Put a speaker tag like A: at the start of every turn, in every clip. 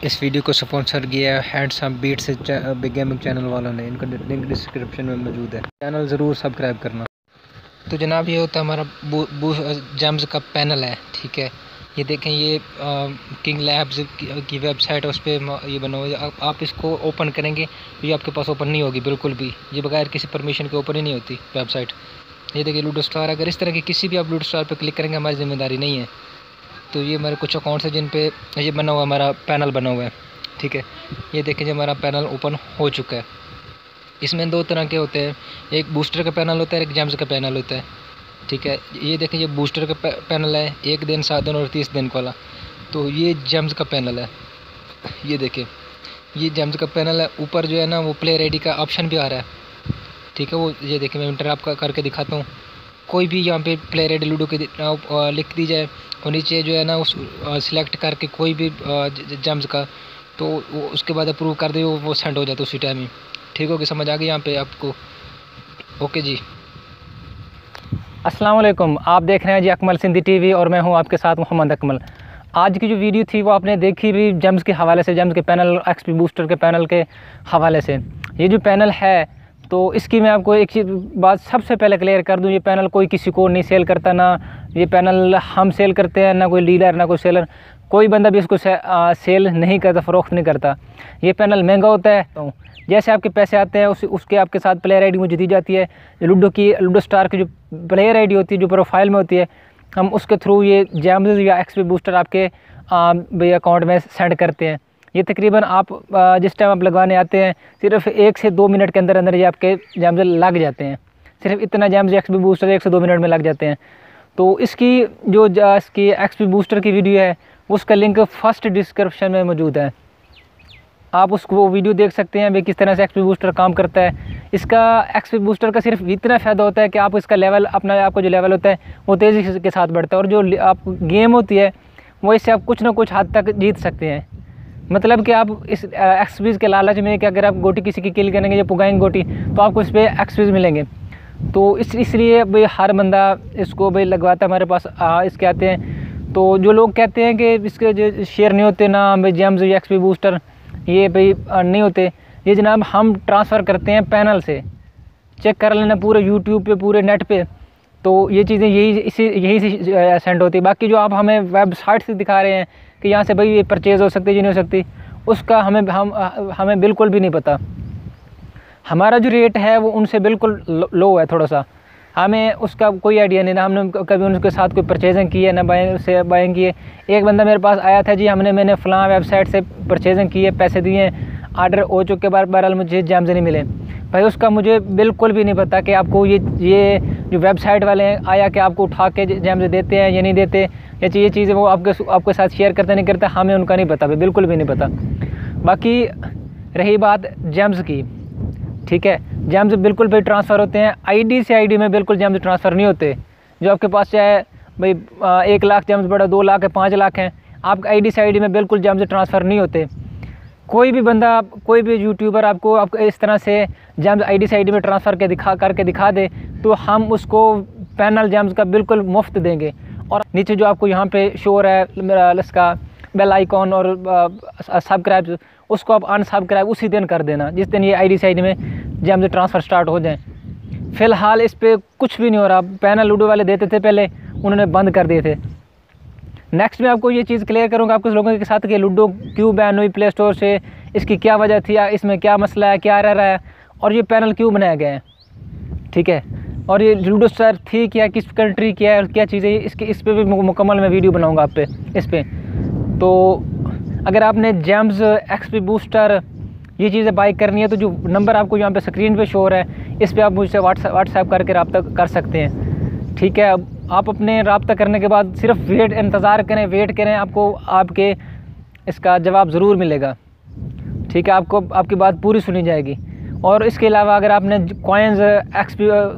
A: इस वीडियो को स्पॉन्सर किया है हैंडसम बीट से बिग गेमिंग चैनल वालों ने। इनका लिंक डिस्क्रिप्शन में मौजूद है। चैनल ज़रूर सब्सक्राइब करना। तो जनाब ये होता है हमारा जेम्स का पैनल है। ठीक है, ये देखें, ये किंग लैब्स की वेबसाइट है, उस पर ये बना हुआ है। आप इसको ओपन करेंगे तो ये आपके पास ओपन नहीं होगी बिल्कुल भी। ये बगैर किसी परमिशन के ओपन ही नहीं होती वेबसाइट। ये देखिए लूडो स्टार, अगर इस तरह की किसी भी आप लूडो स्टार पर क्लिक करेंगे हमारी ज़िम्मेदारी नहीं है। तो ये हमारे कुछ अकाउंट्स हैं जिन पे ये बना हुआ हमारा पैनल बना हुआ है। ठीक है, ये देखें जी हमारा पैनल ओपन हो चुका है। इसमें दो तरह के होते हैं, एक बूस्टर का पैनल होता है, एक जेम्स का पैनल होता है। ठीक है, ये देखें ये बूस्टर का पैनल है, 1 दिन 7 दिन और 30 दिन वाला। तो ये जेम्स का पैनल है। ये देखें ये जेम्स का पैनल है। ऊपर जो है ना वो प्ले रेडी का ऑप्शन भी आ रहा है। ठीक है, वो ये देखें मैं इंटर आपका करके दिखाता हूँ। कोई भी यहाँ पे प्ले रेडी लूडो की लिख दी जाए और नीचे जो है ना उस सिलेक्ट करके कोई भी जेम्स का, तो वो उसके बाद अप्रूव कर दे, वो सेंड हो जाता है उसी टाइम ही। ठीक होगी, समझ आ गई यहाँ पे आपको? ओके जी,
B: अस्सलाम वालेकुम। आप देख रहे हैं जी अकमल सिंधी टीवी और मैं हूं आपके साथ मोहम्मद अकमल। आज की जो वीडियो थी वो आपने देखी भी जेम्स के हवाले से, जेम्स के पैनल, एक्सपी बूस्टर के पैनल के हवाले से। ये जो पैनल है तो इसकी मैं आपको एक चीज़ बात सबसे पहले क्लियर कर दूं, ये पैनल कोई किसी को नहीं सेल करता, ना ये पैनल हम सेल करते हैं, ना कोई डीलर, ना कोई सेलर, कोई बंदा भी इसको सेल नहीं करता, फ़रोख्त नहीं करता। ये पैनल महंगा होता है, तो जैसे आपके पैसे आते हैं उसके आपके साथ प्लेयर आईडी मुझे दी जाती है। लूडो स्टार की जो प्लेयर आईडी होती है, जो प्रोफाइल में होती है, हम उसके थ्रू ये जेम्स या एक्सपी बूस्टर आपके भाई अकाउंट में सेंड करते हैं। ये तकरीबन आप जिस टाइम आप लगवाने आते हैं सिर्फ 1 से 2 मिनट के अंदर अंदर ये आपके जेम्स लग जाते हैं। सिर्फ इतना जेम्स एक्सपी बूस्टर 1 से 2 मिनट में लग जाते हैं। तो इसकी जो इसकी एक्सपी बूस्टर की वीडियो है उसका लिंक फर्स्ट डिस्क्रिप्शन में मौजूद है। आप उसको वो वीडियो देख सकते हैं भाई किस तरह से एक्सपी बूस्टर काम करता है। इसका एक्सपी बूस्टर का सिर्फ इतना फ़ायदा होता है कि आप इसका लेवल आपका जो लेवल होता है वो तेज़ी के साथ बढ़ता है, और जो आप गेम होती है वो इससे आप कुछ ना कुछ हद तक जीत सकते हैं। मतलब कि आप इस एक्सपीज़ के लालच में कि अगर आप गोटी किसी की किल करेंगे या पुगाएंगे गोटी तो आपको इस पर एक्सपीज़ मिलेंगे। तो इसलिए भाई हर बंदा इसको भाई लगवाता है। हमारे पास इसके आते हैं, तो जो लोग कहते हैं कि इसके जो शेयर नहीं होते ना भाई जेम्स या एक्सपी बूस्टर ये भाई नहीं होते, ये जनाब हम ट्रांसफ़र करते हैं पैनल से। चेक कर लेना पूरे यूट्यूब पे, पूरे नेट पे, तो ये चीज़ें यही से सेंड होती है। बाकी जो आप हमें वेबसाइट से दिखा रहे हैं कि यहाँ से भाई ये परचेज़ हो सकती है, जी नहीं हो सकती, उसका हमें बिल्कुल भी नहीं पता। हमारा जो रेट है वो उनसे बिल्कुल लो है थोड़ा सा, हमें उसका कोई आइडिया नहीं था। हमने कभी उनके साथ कोई परचेजिंग की है ना बाइंग की है। एक बंदा मेरे पास आया था जी, मैंने फ़लाँ वेबसाइट से परचेजिंग की है, पैसे दिए हैं, आर्डर हो चुके, बहरहाल मुझे जेम्स नहीं मिले। भाई उसका मुझे बिल्कुल भी नहीं पता कि आपको ये जो वेबसाइट वाले हैं आया कि आपको उठा के जेम्स देते हैं या नहीं देते, या ये चीज़ें वो आपके साथ शेयर करते नहीं करते, हमें उनका नहीं पता भाई, बिल्कुल भी नहीं पता। बाकी रही बात जेम्स की, ठीक है, जेम्स बिल्कुल भाई ट्रांसफ़र होते हैं, आईडी से आईडी में बिल्कुल जेम्स ट्रांसफ़र नहीं होते। जो आपके पास चाहे भाई 1 लाख जेम्स बड़ा 2 लाख है, 5 लाख हैं, आपका आईडी से आईडी में बिल्कुल जेम्स ट्रांसफ़र नहीं होते। कोई भी बंदा, कोई भी यूट्यूबर आपको इस तरह से जेम्स आईडी से आईडी में ट्रांसफ़र करके दिखा दे तो हम उसको पैनल जेम्स का बिल्कुल मुफ्त देंगे। और नीचे जो आपको यहाँ पे शो हो रहा है मेरा इसका बेल आइकॉन और सब्सक्राइब, उसको आप अनसब्सक्राइब उसी दिन कर देना जिस दिन ये आईडी से आईडी में जेम्स ट्रांसफ़र स्टार्ट हो जाए। फ़िलहाल इस पर कुछ भी नहीं हो रहा। पैनल लूडो वाले देते थे पहले, उन्होंने बंद कर दिए थे। नेक्स्ट मैं आपको ये चीज़ क्लियर करूँगा आपके लोगों के साथ कि लूडो क्यों बैन हुई प्ले स्टोर से, इसकी क्या वजह थी, इसमें क्या मसला है, क्या रह रहा है, और ये पैनल क्यों बनाया गया है। ठीक है, और ये लूडो स्टार थी क्या, किस कंट्री की है और क्या चीज़ें, इस पर भी मुकम्मल मैं वीडियो बनाऊँगा आप पे इस पर। तो अगर आपने जेम्स एक्सपी बूस्टर ये चीज़ें बाई करनी है तो जो नंबर आपको यहाँ पे स्क्रीन पे शो हो रहा है इस पर आप मुझसे व्हाट्सएप करके रब्ता कर सकते हैं। ठीक है, आप अपने रब्ता करने के बाद सिर्फ इंतज़ार करें, वेट करें, आपको आपके इसका जवाब ज़रूर मिलेगा। ठीक है, आपको आपकी बात पूरी सुनी जाएगी। और इसके अलावा अगर आपने कॉइन्स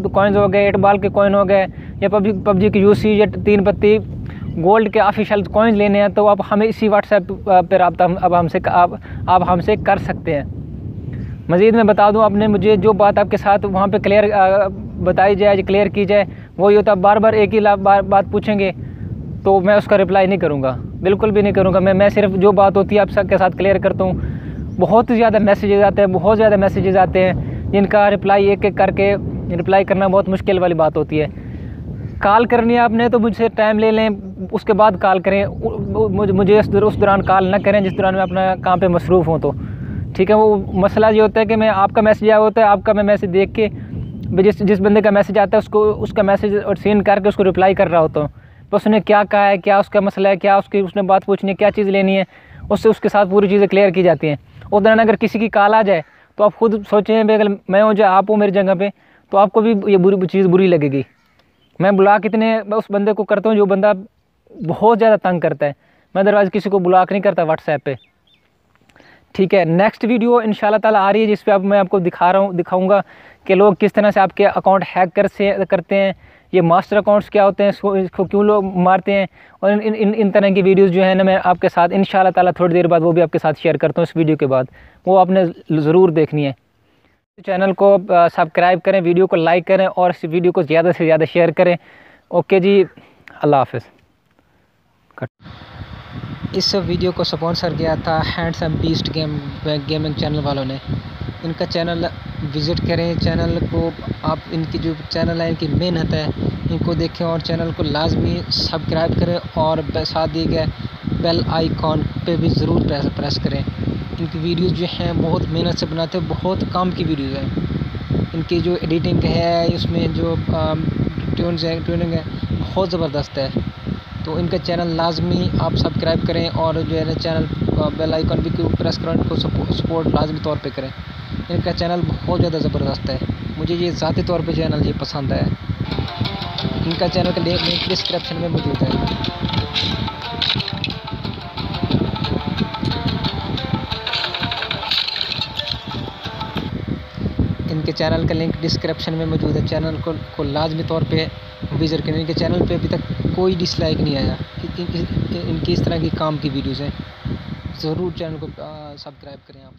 B: कॉइन्स हो गए, 8 बॉल के कॉइन हो गए, या पबजी की यूसी या 3 पत्ती गोल्ड के ऑफिशियल कॉइन्स लेने हैं तो आप हमें इसी व्हाट्सएप पर रब्ता आप हमसे कर सकते हैं। मज़ीद मैं बता दूं, आपने मुझे जो बात आपके साथ वहाँ पे क्लियर बताई जाए, क्लियर की जाए, वही होता है। बार बार एक ही बात पूछेंगे तो मैं उसका रिप्लाई नहीं करूँगा, बिल्कुल भी नहीं करूँगा। मैं सिर्फ जो बात होती है आप सबके साथ क्लियर करता हूँ। बहुत ज़्यादा मैसेजेस आते हैं, बहुत ज़्यादा मैसेजेस आते हैं जिनका रिप्लाई एक एक करके रिप्लाई करना बहुत मुश्किल वाली बात होती है। कॉल करनी है आपने तो मुझसे टाइम ले लें, उसके बाद कॉल करें। मुझे उस दौरान कॉल ना करें जिस दौरान मैं अपना काम पे मसरूफ़ हूँ। तो ठीक है, वो मसला ये होता है कि मैं आपका मैसेज आया होता है, आपका मैं मैसेज देख के जिस बंदे का मैसेज आता है उसका मैसेज और सीन करके उसको रिप्लाई कर रहा होता हूँ। बस उसने क्या कहा है, क्या उसका मसला है, क्या उसने बात पूछनी है, क्या चीज़ लेनी है, उसके साथ पूरी चीज़ें क्लियर की जाती हैं। उस दौरान अगर किसी की कॉल आ जाए तो आप खुद सोचें भाई, अगर मैं हूँ या आप हो मेरी जगह पे, तो आपको भी ये बुरी लगेगी। मैं ब्लॉक उस बंदे को करता हूँ जो बंदा बहुत ज़्यादा तंग करता है। मैं अदरवाइज़ किसी को ब्लॉक नहीं करता व्हाट्सएप पे। ठीक है, नेक्स्ट वीडियो इंशाल्लाह ताला आ रही है जिस पे मैं आपको दिखाऊंगा कि लोग किस तरह से आपके अकाउंट हैक करते हैं, ये मास्टर अकाउंट्स क्या होते हैं, इसको क्यों लोग मारते हैं, और इन तरह की वीडियोस जो है ना मैं आपके साथ इंशाल्लाह ताला थोड़ी देर बाद वो भी आपके साथ शेयर करता हूँ इस वीडियो के बाद। वो आपने ज़रूर देखनी है। चैनल को सब्सक्राइब करें, वीडियो को लाइक करें और इस वीडियो को ज़्यादा से ज़्यादा शेयर करें। ओके जी, अल्लाह हाफ़िज़।
A: इस वीडियो को स्पॉन्सर किया था हैंडसम बीस्ट गेमिंग चैनल वालों ने। इनका चैनल विज़िट करें, चैनल को आप, इनकी जो चैनल है इनकी मेहनत है, इनको देखें और चैनल को लाजमी सब्सक्राइब करें और साथ दिए गए बेल आइकॉन पे भी ज़रूर प्रेस करें। इनकी वीडियोज़ जो हैं बहुत मेहनत से बनाते हैं, बहुत काम की वीडियोज़ हैं। इनकी जो एडिटिंग है, उसमें जो ट्यूनिंग है बहुत ज़बरदस्त है। तो इनका चैनल लाजमी आप सब्सक्राइब करें और जो है ना चैनल बेल आइकन भी प्रेस करें, इनको सपोर्ट लाजमी तौर पे करें। इनका चैनल बहुत ज़्यादा ज़बरदस्त है, मुझे ये ज़ाती तौर पे चैनल ये पसंद है। इनका चैनल का लिंक डिस्क्रिप्शन में मौजूद है। इनके चैनल का लिंक डिस्क्रिप्शन में मौजूद है। चैनल को लाजमी तौर पे विज़िट करें। इनके चैनल पे अभी तक कोई डिसलाइक नहीं आया। इनकी इस तरह की काम की वीडियोज़ हैं, ज़रूर चैनल को सब्सक्राइब करें आप।